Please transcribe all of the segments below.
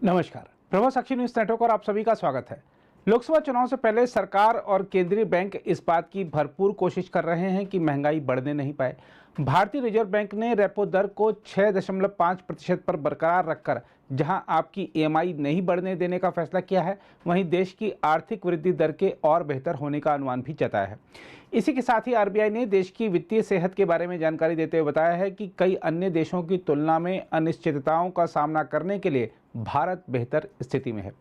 नमस्कार, प्रभा साक्षी news network और आप सभी का स्वागत है। लोकसभा चुनाव से पहले सरकार और केंद्रीय बैंक इस बात की भरपूर कोशिश कर रहे हैं कि महंगाई बढ़ने नहीं पाए। भारतीय रिजर्व बैंक ने रेपो दर को 6.5% पर बरकरार रखकर जहां आपकी ईएमआई नहीं बढ़ने देने का फैसला किया है, वहीं देश की आर्थिक वृद्धि दर के और बेहतर होने का अनुमान भी जताया है। इसी के साथ ही आरबीआई ने देश की वित्तीय सेहत के बारे में जानकारी देते हुए बताया है कि कई अन्य देशों की तुलना में अनिश्चितताओं का सामना करने के लिए भारत बेहतर स्थिति में है।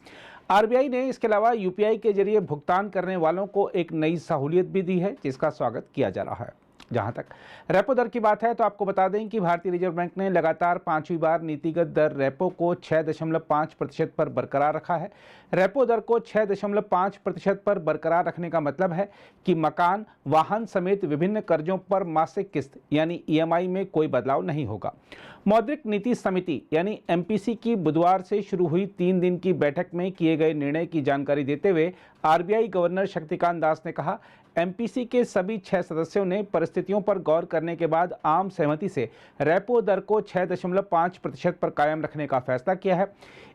आरबीआई ने इसके अलावा यूपीआई के जरिए भुगतान करने वालों को एक नई सहूलियत भी दी है, जिसका स्वागत किया जा रहा है। जहां तक रेपो दर की बात है तो आपको बता दें कि भारतीय रिजर्व बैंक ने लगातार 5वीं बार नीतिगत दर रेपो को 6.5% पर बरकरार रखा है। रेपो दर को 6.5% पर बरकरार रखने का मतलब है कि मकान, वाहन समेत विभिन्न कर्जों पर मासिक किस्त यानी ईएमआई में कोई बदलाव नहीं होगा। मौद्रिक नीति समिति यानी एमपीसी की बुधवार से शुरू हुई 3 दिन की बैठक में किए गए निर्णय की जानकारी देते हुए आरबीआई गवर्नर शक्तिकांत दास ने कहा, एमपीसी के सभी 6 सदस्यों ने परिस्थितियों पर गौर करने के बाद आम सहमति से रेपो दर को 6.5% पर कायम रखने का फैसला किया है।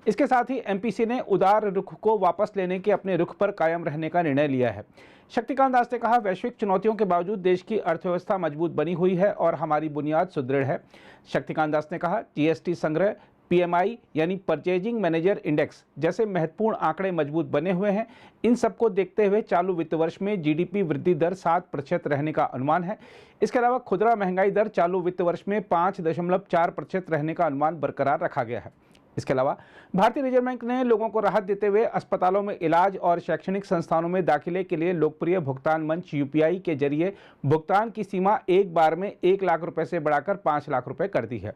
इसके साथ ही एमपीसी ने उदार रुख को वापस लेने के अपने रुख पर कायम रहने का निर्णय लिया है। शक्तिकांत दास ने कहा, वैश्विक चुनौतियों के बावजूद देश की अर्थव्यवस्था मजबूत बनी हुई है और हमारी बुनियाद सुदृढ़ है। शक्तिकांत दास ने कहा, जीएसटी संग्रह, पीएमआई यानी परचेजिंग मैनेजर इंडेक्स जैसे महत्वपूर्ण आंकड़े मजबूत बने हुए हैं। इन सबको देखते हुए चालू वित्त वर्ष में जीडीपी वृद्धि दर 7% रहने का अनुमान है। इसके अलावा खुदरा महंगाई दर चालू वित्त वर्ष में 5.4% रहने का अनुमान बरकरार रखा गया है। इसके अलावा भारतीय रिजर्व बैंक ने लोगों को राहत देते हुए अस्पतालों में इलाज और शैक्षणिक संस्थानों में दाखिले के लिए लोकप्रिय भुगतान मंच यूपीआई के जरिए भुगतान की सीमा एक बार में 1 लाख रुपए से बढ़ाकर 5 लाख रुपए कर दी है।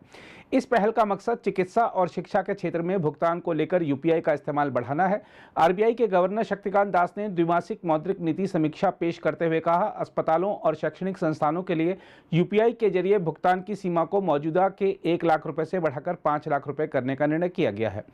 इस पहल का मकसद चिकित्सा और शिक्षा के क्षेत्र में भुगतान को लेकर यूपीआई का इस्तेमाल बढ़ाना है। आरबीआई के गवर्नर शक्तिकांत दास ने द्विमासिक मौद्रिक नीति समीक्षा पेश करते हुए कहा, अस्पतालों और शैक्षणिक संस्थानों के लिए यूपीआई के जरिए भुगतान की सीमा को मौजूदा के 1 लाख रुपए से बढ़ाकर 5 लाख रुपए करने का निर्णय किया गया है।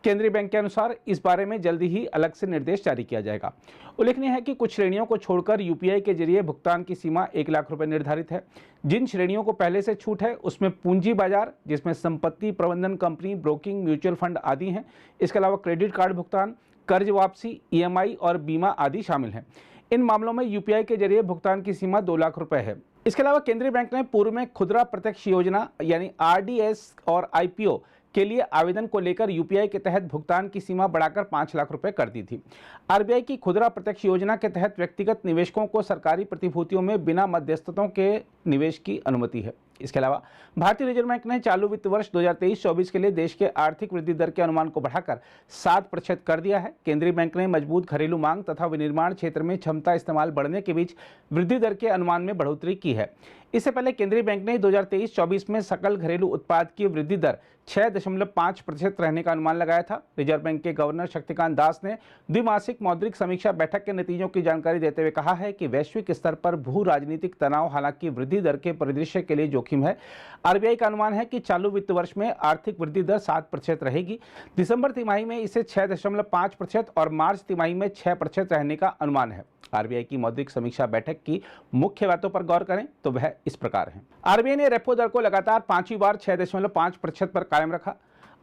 केंद्रीय बैंक के अनुसार इस बारे में जल्दी ही अलग से निर्देश जारी किया जाएगा। उल्लेखनीय है कि कुछ श्रेणियों को छोड़कर यूपीआई के जरिए भुगतान की सीमा 1 लाख रुपए निर्धारित है। जिन श्रेणियों को पहले से छूट है उसमें पूंजी बाजार, जिसमें संपत्ति प्रबंधन कंपनी, ब्रोकिंग, म्यूचुअल फंड आदि हैं। इसके अलावा क्रेडिट कार्ड भुगतान, कर्ज वापसी, ईएमआई और बीमा आदि शामिल हैं। इन मामलों में यूपीआई के जरिए भुगतान की सीमा 2 लाख रुपए है। इसके अलावा केंद्रीय बैंक ने पूर्व में खुदरा प्रत्यक्ष योजना यानी आरडीएस और आईपीओ के लिए आवेदन को लेकर यूपीआई के तहत भुगतान की सीमा बढ़ाकर 5 लाख रुपए कर दी थी। आरबीआई की खुदरा प्रत्यक्ष योजना के तहत व्यक्तिगत निवेशकों को सरकारी प्रतिभूतियों में बिना मध्यस्थतों के निवेश की अनुमति है। इसके अलावा भारतीय रिजर्व बैंक ने चालू वित्त वर्ष 2023-24 के लिए देश के आर्थिक वृद्धि दर के अनुमान को बढ़ाकर 7% कर दिया है। केंद्रीय बैंक ने मजबूत घरेलू मांग तथा विनिर्माण क्षेत्र में क्षमता इस्तेमाल बढ़ने के बीच वृद्धि दर के अनुमान में बढ़ोतरी की है। इससे पहले केंद्रीय बैंक ने 2023-24 में सकल घरेलू उत्पाद की वृद्धि दर 6.5% रहने का अनुमान लगाया था। रिजर्व बैंक के गवर्नर शक्तिकांत दास ने द्विमासिक मौद्रिक समीक्षा बैठक के नतीजों की जानकारी देते हुए कहा है कि वैश्विक स्तर पर भू राजनीतिक तनाव हालांकि वृद्धि दर के परिदृश्य के लिए जोखिम है। आरबीआई का अनुमान है कि चालू वित्त वर्ष में आर्थिक वृद्धि दर 7% रहेगी। दिसंबर तिमाही में इसे 6.5% और मार्च तिमाही में 6% रहने का अनुमान है। आरबीआई की मौद्रिक समीक्षा बैठक की मुख्य बातों पर गौर करें तो वह इस प्रकार है। आरबीआई ने रेपो दर को लगातार 5वीं बार 6.5% पर कायम रखा।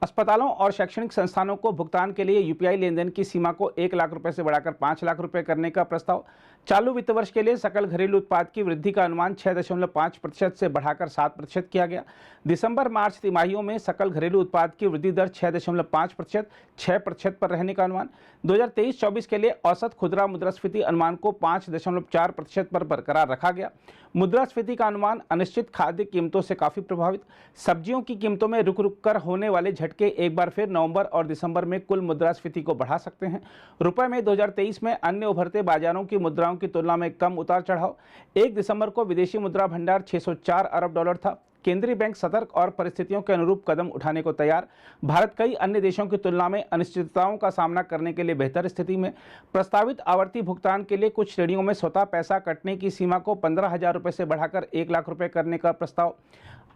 अस्पतालों और शैक्षणिक संस्थानों को भुगतान के लिए यूपीआई लेन देन की सीमा को 1 लाख रुपए से बढ़ाकर 5 लाख रुपए करने का प्रस्ताव। चालू वित्त वर्ष के लिए सकल घरेलू उत्पाद की वृद्धि का अनुमान 6.5% से बढ़ाकर 7% किया गया। दिसंबर मार्च तिमाहियों में सकल घरेलू उत्पाद की वृद्धि दर 6.5%, 6% पर रहने का अनुमान। 2023-24 के लिए औसत खुदरा मुद्रास्फीति अनुमान को 5.4% पर बरकरार रखा गया। मुद्रास्फीति का अनुमान अनिश्चित खाद्य कीमतों से काफी प्रभावित। सब्जियों की कीमतों में रुक रुक कर होने वाले झटके एक बार फिर नवंबर और दिसंबर में कुल मुद्रास्फीति को बढ़ा सकते हैं। रुपए में 2023 में अन्य उभरते बाजारों की मुद्राओं की तुलना में कम उतार चढ़ाव। 1 दिसंबर को विदेशी मुद्रा भंडार 604 अरब डॉलर था। केंद्रीय बैंक सतर्क और परिस्थितियों के अनुरूप कदम उठाने को तैयार। भारत कई अन्य देशों की तुलना में अनिश्चितताओं का सामना करने के लिए बेहतर स्थिति में। प्रस्तावित आवर्ती भुगतान के लिए कुछ श्रेणियों में स्वतः पैसा कटने की सीमा को 15,000 रुपए से बढ़ाकर 1 लाख रुपए करने का प्रस्ताव।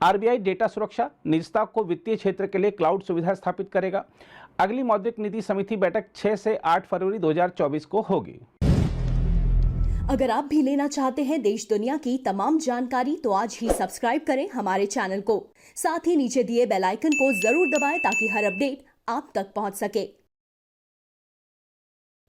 आरबीआई डेटा सुरक्षा, निजता को वित्तीय क्षेत्र के लिए क्लाउड सुविधा स्थापित करेगा। अगली मौद्रिक नीति समिति बैठक 6 से 8 फरवरी 2024 को होगी। अगर आप भी लेना चाहते हैं देश दुनिया की तमाम जानकारी तो आज ही सब्सक्राइब करें हमारे चैनल को। साथ ही नीचे दिए बेल आइकन को जरूर दबाएं ताकि हर अपडेट आप तक पहुंच सके।